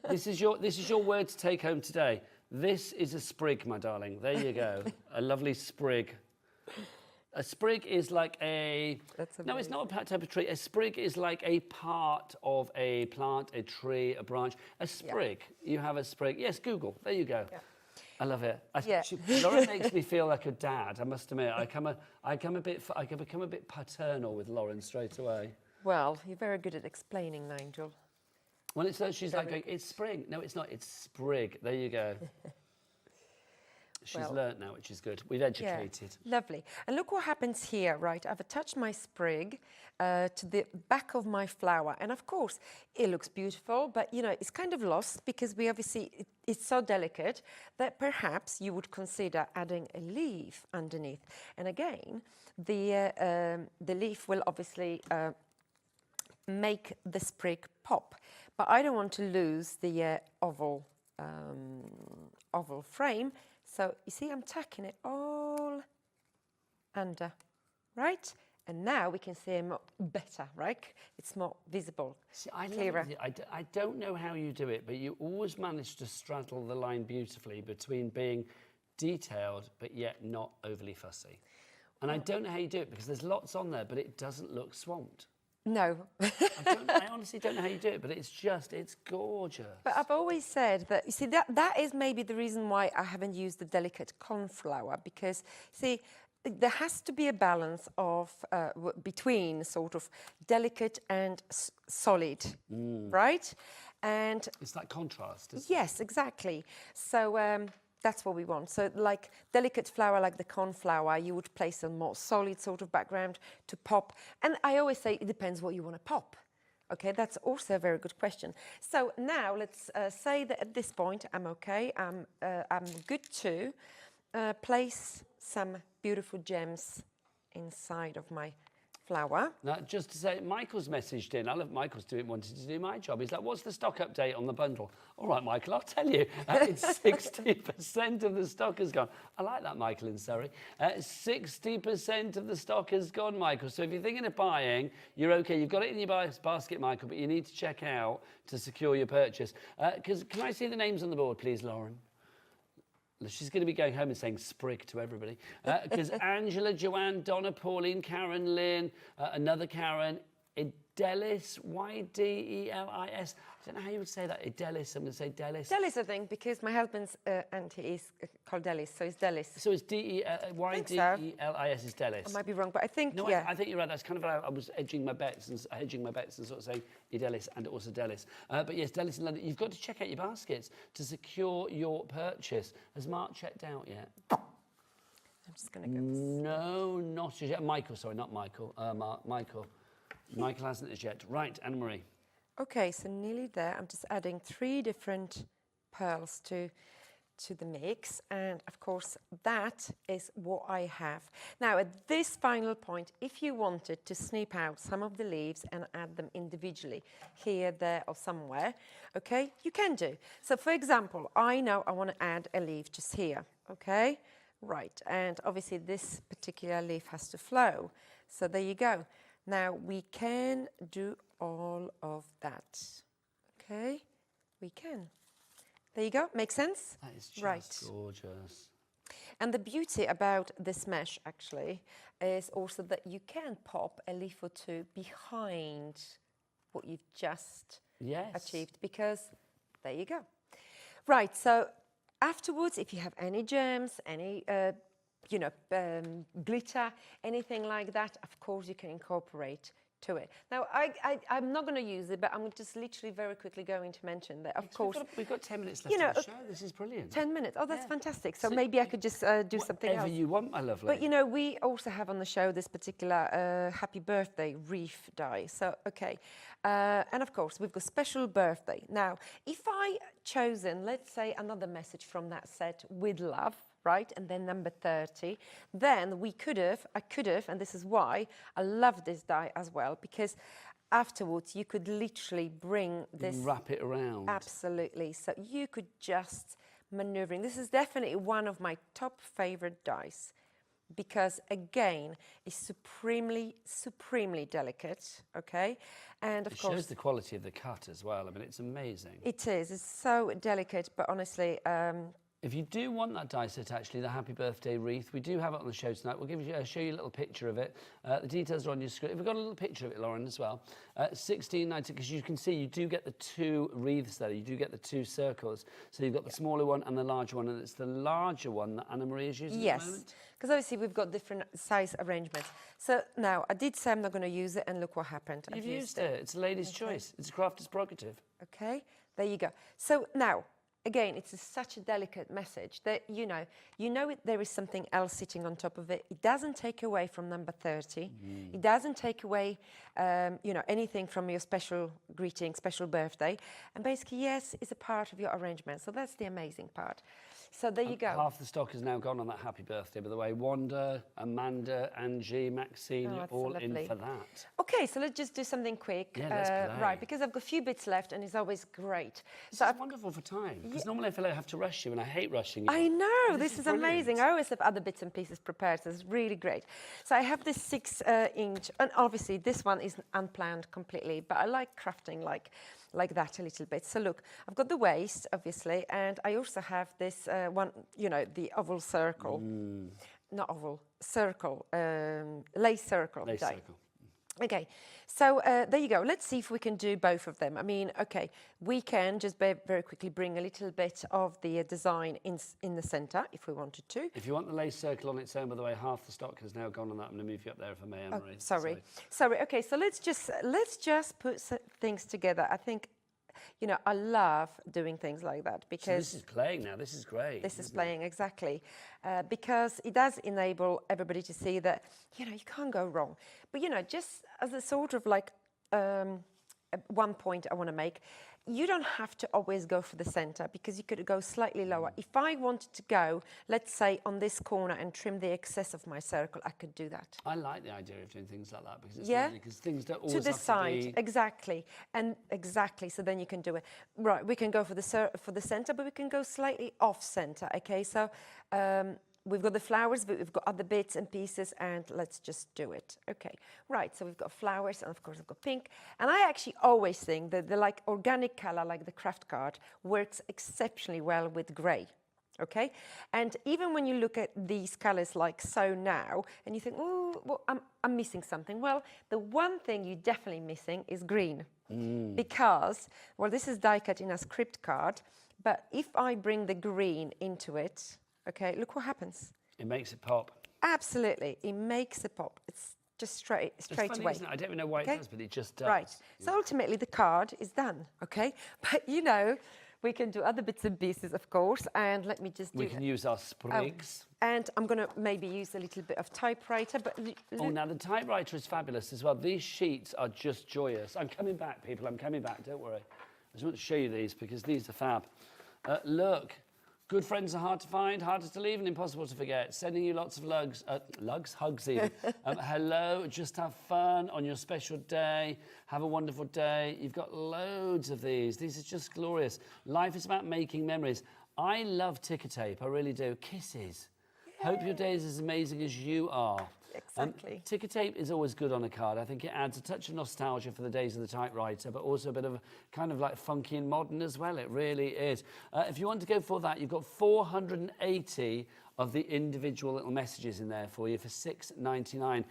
This is your word to take home today. This is a sprig, my darling. There you go. A lovely sprig. A sprig is like a... No, it's not a type of tree. A sprig is like a part of a plant, a tree, a branch. A sprig. Yeah. You have a sprig. Yes, Google. There you go. Yeah. I love it. Lauren makes me feel like a dad, I must admit. I can become a bit paternal with Lauren straight away. Well, you're very good at explaining, Nigel. Well, she's like going, it's spring. No, it's not. It's sprig. There you go. She's learnt now, which is good. We've educated. Yeah, lovely. And look what happens here, right? I've attached my sprig to the back of my flower. And of course, it looks beautiful, but, you know, it's kind of lost because we obviously, it's so delicate that perhaps you would consider adding a leaf underneath. And again, the leaf will obviously make the sprig pop. But I don't want to lose the oval frame. So, you see, I'm tacking it all under, right? And now we can see them better, right? It's more visible, clearer. I don't know how you do it, but you always manage to straddle the line beautifully between being detailed but yet not overly fussy. And I don't know how you do it, because there's lots on there, but it doesn't look swamped. No. I honestly don't know how you do it, but it's gorgeous. But I've always said that, you see, that is maybe the reason why I haven't used the delicate cornflower, because, see, there has to be a balance of between sort of delicate and solid, right? And it's that contrast, isn't it? Yes, exactly. So that's what we want. So like delicate flower, like the cornflower, you would place a more solid sort of background to pop. And I always say it depends what you want to pop. Okay, that's also a very good question. So now let's say that at this point I'm okay. I'm good to place some beautiful gems inside of my flower. Now, just to say, Michael's messaged in. I love Michael's wanted to do my job. He's like, what's the stock update on the bundle? All right, Michael, I'll tell you. It's 60% of the stock has gone. I like that, Michael in Surrey. 60% of the stock has gone, Michael. So if you're thinking of buying, you're okay. You've got it in your basket, Michael, but you need to check out to secure your purchase. Can I see the names on the board, please, Lauren? She's going to be going home and saying sprig to everybody. Because Angela, Joanne, Donna, Pauline, Karen, Lynn, another Karen, Idelis, Y-D-E-L-I-S. I don't know how you would say that. Idelis, I'm going to say Delis. Delis, I think, because my husband's auntie is called Delis, so it's Delis. So it's Y-D-E-L-I-S is Delis. I might be wrong, but I think, no, yeah. I think you're right. That's kind of how I was hedging my bets and sort of saying Idelis and also Delis. But yes, Delis in London. You've got to check out your baskets to secure your purchase. Has Mark checked out yet? I'm just going to go. No, not as yet. Michael, sorry, not Michael. Mark, Michael. Michael hasn't as yet. Right, Anne-Marie. Okay, so nearly there. I'm just adding 3 different pearls to the mix, and of course that is what I have. Now at this final point, if you wanted to snip out some of the leaves and add them individually, here, there or somewhere, okay, you can do. So for example, I know I want to add a leaf just here, okay? Right, and obviously this particular leaf has to flow. So there you go. Now we can do all of that, okay? We can. There you go, makes sense? That is just right. Gorgeous. And the beauty about this mesh actually is also that you can pop a leaf or two behind what you've just achieved, because there you go. Right, so afterwards, if you have any gems, any glitter, anything like that, of course you can incorporate to it. Now, I'm not going to use it, but I'm just literally very quickly going to mention that, of course... We've got 10 minutes left of the show. This is brilliant. 10 minutes. Oh, that's fantastic. So maybe I could just do something else. Whatever you want, my lovely. But, you know, we also have on the show this particular happy birthday wreath die. So, okay. And, of course, we've got special birthday. Now, if I chosen, let's say, another message from that set with love, right, and then number 30, then I could have, and this is why I love this die as well, because afterwards you could literally bring this... wrap it around. Absolutely. So you could just maneuvering. This is definitely one of my top favorite dies, because again, it's supremely, supremely delicate, okay? And of course... It shows the quality of the cut as well. I mean, it's amazing. It is. It's so delicate, but honestly... if you do want that die set, actually, the Happy Birthday wreath, we do have it on the show tonight. We'll show you a little picture of it. The details are on your screen. We've got a little picture of it, Lauren, as well. $16.90, because you can see you do get the two wreaths there. You do get the two circles. So you've got the smaller one and the larger one, and it's the larger one that Anna Maria is using at the moment. Yes, because obviously we've got different size arrangements. So now, I did say I'm not going to use it, and look what happened. You've used it. It's a lady's choice. It's a crafter's prerogative. Okay, there you go. So now... Again, it's such a delicate message that, there is something else sitting on top of it. It doesn't take away from number 30. It doesn't take away, anything from your special greeting, special birthday. And basically, yes, it's a part of your arrangement. So that's the amazing part. So there you go. Half the stock has now gone on that happy birthday, by the way. Wanda, Amanda, Angie, Maxine, you're all in for that. Okay, so let's just do something quick. Yeah, let's play. Right, because I've got a few bits left, and it's always great. This is wonderful for time, because normally I feel like I have to rush you, and I hate rushing you. I know, this is brilliant. amazing. I always have other bits and pieces prepared, so it's really great. So I have this 6-inch, and obviously this one is unplanned completely, but I like crafting like that a little bit. So look, I've got the waist, obviously, and I also have this one, the oval circle. Not oval, circle, lace circle. Lace circle. Okay, so there you go. Let's see if we can do both of them. I mean, okay, we can just very quickly bring a little bit of the design in the center if we wanted to. If you want the lace circle on its own, by the way, half the stock has now gone on that. I'm going to move you up there if I may, Anne-Marie. Sorry. Okay, so let's just put things together. I think, I love doing things like that, because... So this is playing now. This is great. This is playing, exactly. Because it does enable everybody to see that, you can't go wrong. But, just as a sort of like one point I want to make, you don't have to always go for the center, because you could go slightly lower. If I wanted to go, let's say, on this corner and trim the excess of my circle, I could do that. I like the idea of doing things like that, because it's lovely, because things don't always to the have side, to be... exactly, and exactly. So then you can do it. Right, we can go for the center, but we can go slightly off center. Okay, so we've got the flowers, but we've got other bits and pieces, and let's just do it. Okay, right, so we've got flowers, and of course I've got pink. And I actually always think that the organic color, like the craft card, works exceptionally well with gray. Okay, and even when you look at these colors like so now, and you think, oh, well, I'm missing something. Well, the one thing you're definitely missing is green, because, well, this is die cutting as script card, but if I bring the green into it, okay, look what happens. It makes it pop. Absolutely, it makes it pop. It's just straight funny, away. Isn't it? I don't even know why it does, but it just does. Right. So ultimately, the card is done. Okay, but we can do other bits and pieces, of course. And let me just do. We can use our sprigs. And I'm going to maybe use a little bit of typewriter, but... Oh, now the typewriter is fabulous as well. These sheets are just joyous. I'm coming back, people. I'm coming back. Don't worry. I just want to show you these, because these are fab. Look. Good friends are hard to find, harder to leave, and impossible to forget. Sending you lots of hugs even. Hello, just have fun on your special day. Have a wonderful day. You've got loads of these. These are just glorious. Life is about making memories. I love ticker tape, I really do. Kisses. Yay. Hope your day is as amazing as you are. Exactly. Ticker tape is always good on a card. I think it adds a touch of nostalgia for the days of the typewriter, but also a bit of kind of like funky and modern as well. It really is. If you want to go for that, you've got 480 of the individual little messages in there for you for £6.99,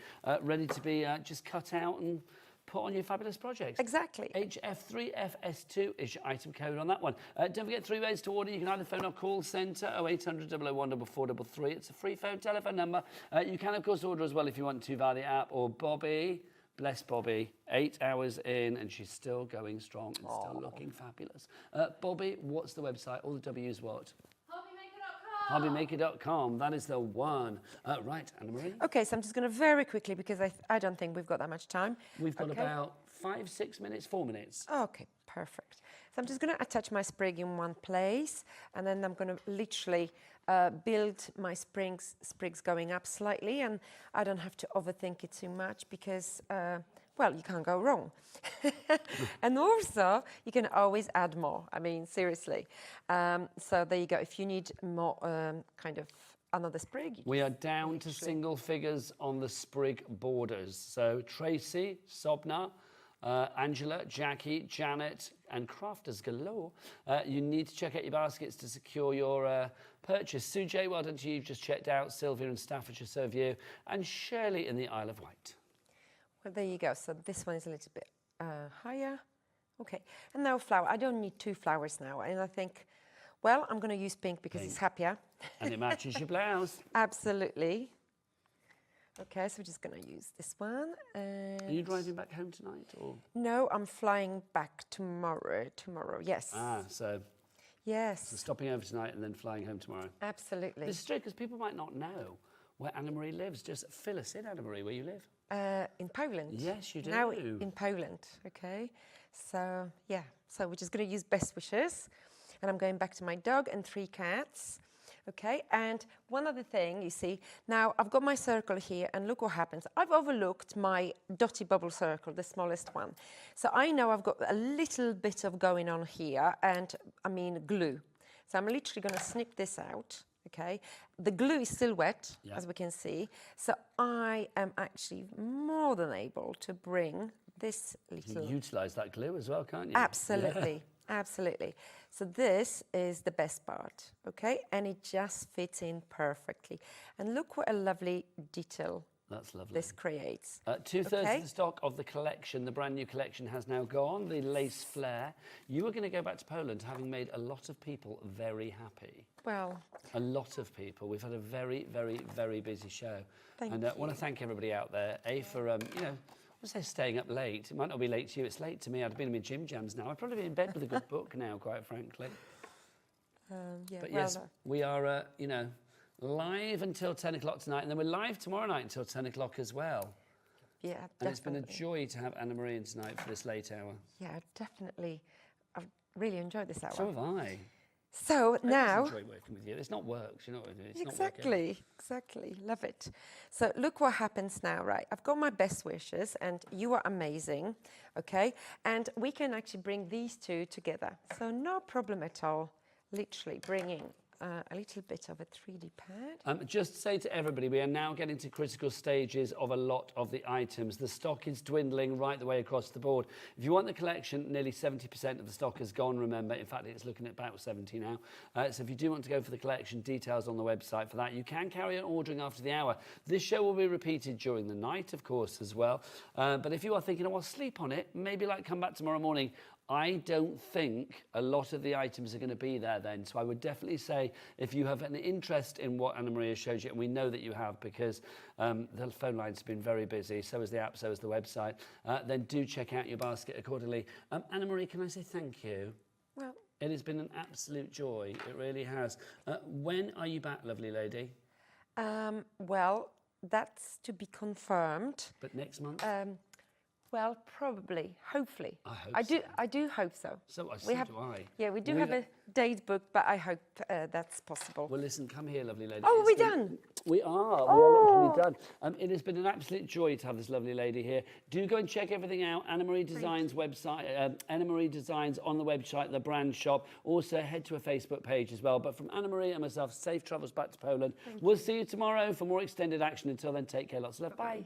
ready to be just cut out and put on your fabulous projects. Exactly. HF3FS2 is your item code on that one. Don't forget 3 ways to order. You can either phone our call centre, 0800 001 4433. It's a free phone telephone number. You can, of course, order as well if you want to via the app. Or Bobby, bless Bobby, 8 hours in and she's still going strong and still looking fabulous. Bobby, what's the website? All the W's what? Hobbymaker.com, that is the one. Right, Anna-Marie? Okay, so I'm just going to very quickly, because I don't think we've got that much time. We've got about 5, 6 minutes, 4 minutes. Okay, perfect. So I'm just going to attach my sprig in one place, and then I'm going to literally build my sprigs going up slightly, and I don't have to overthink it too much because, well, you can't go wrong. And also, you can always add more. I mean, seriously. So there you go. If you need more kind of another sprig. We are down to single figures on the sprig borders. So Tracy, Sobna, Angela, Jackie, Janet, and crafters galore. You need to check out your baskets to secure your purchase. Sue J, well done to you. You've just checked out. Sylvia in Staffordshire serve you. And Shirley in the Isle of Wight. Well, there you go. So this one is a little bit higher. Okay. And now flower. I don't need 2 flowers now. And I think, well, I'm going to use pink because it's happier. And it matches your blouse. Absolutely. Okay, so we're just going to use this one. And Are you driving back home tonight? Or? no, I'm flying back tomorrow. Yes. So Yes. stopping over tonight and then flying home tomorrow. Absolutely. This is true because people might not know where Anna-Marie lives. Just fill us in, Anna-Marie, where you live. In Poland. Yes, you do. Now in Poland, okay? So, yeah. So we're just going to use best wishes. And I'm going back to my dog and 3 cats. Okay, and one other thing, you see, now I've got my circle here, and look what happens. I've overlooked my dotty bubble circle, the smallest one. So I know I've got a little bit of going on here, and I mean glue. So I'm literally going to snip this out, okay? The glue is still wet, as we can see. So I am actually more than able to bring this little... You can utilise that glue as well, can't you? Absolutely. Yeah. Absolutely. So this is the best part, okay? And it just fits in perfectly. And look what a lovely detail That's lovely. this creates. 2/3 of the stock of the collection, the brand new collection, has now gone, the Lace Flair. You are going to go back to Poland having made a lot of people very happy. Well... A lot of people. We've had a very, very, very busy show. Thank and I want to thank everybody out there, for, you know, I say staying up late. It might not be late to you, it's late to me. I'd been in my gym jams now. I'd probably be in bed with a good book now, quite frankly. yeah, But well, yes, we are, you know, live until 10 o'clock tonight, and then we're live tomorrow night until 10 o'clock as well. yeah, definitely. And it's been a joy to have Anna-Marie in tonight for this late hour. Yeah, definitely. I've really enjoyed this hour. So have I. So now... I enjoy working with you. It's not work, you know what I mean? It's Exactly. Love it. So look what happens now, right? I've got my best wishes, and you are amazing, okay? And we can actually bring these 2 together. So no problem at all, literally bringing a little bit of a 3D pad. Just say to everybody, we are now getting to critical stages of a lot of the items. The stock is dwindling right the way across the board. If you want the collection, nearly 70% of the stock has gone, remember. In fact, it's looking at about 70 now. So if you do want to go for the collection, details on the website for that. You can carry on ordering after the hour. This show will be repeated during the night, of course, as well. But if you are thinking, oh, I'll sleep on it, maybe like come back tomorrow morning, I don't think a lot of the items are going to be there then. So I would definitely say if you have an interest in what Anna-Marie has showed you, and we know that you have because the phone lines have been very busy, so is the app, so is the website, then do check out your basket accordingly. Anna-Marie, can I say thank you? Well, it has been an absolute joy. It really has. When are you back, lovely lady? well, that's to be confirmed. But next month? Well, probably, hopefully. I hope so. I do hope so. So do I. Yeah, we do have a date booked, but I hope that's possible. Well, listen, come here, lovely lady. Oh, are we done? We are. We are literally done. It has been an absolute joy to have this lovely lady here. Do go and check everything out. Anna-Marie Designs website, Anna-Marie Designs on the website, the brand shop. Also, head to a Facebook page as well. But from Anna-Marie and myself, safe travels back to Poland. We'll see you tomorrow for more extended action. Until then, take care. Lots of love. Bye.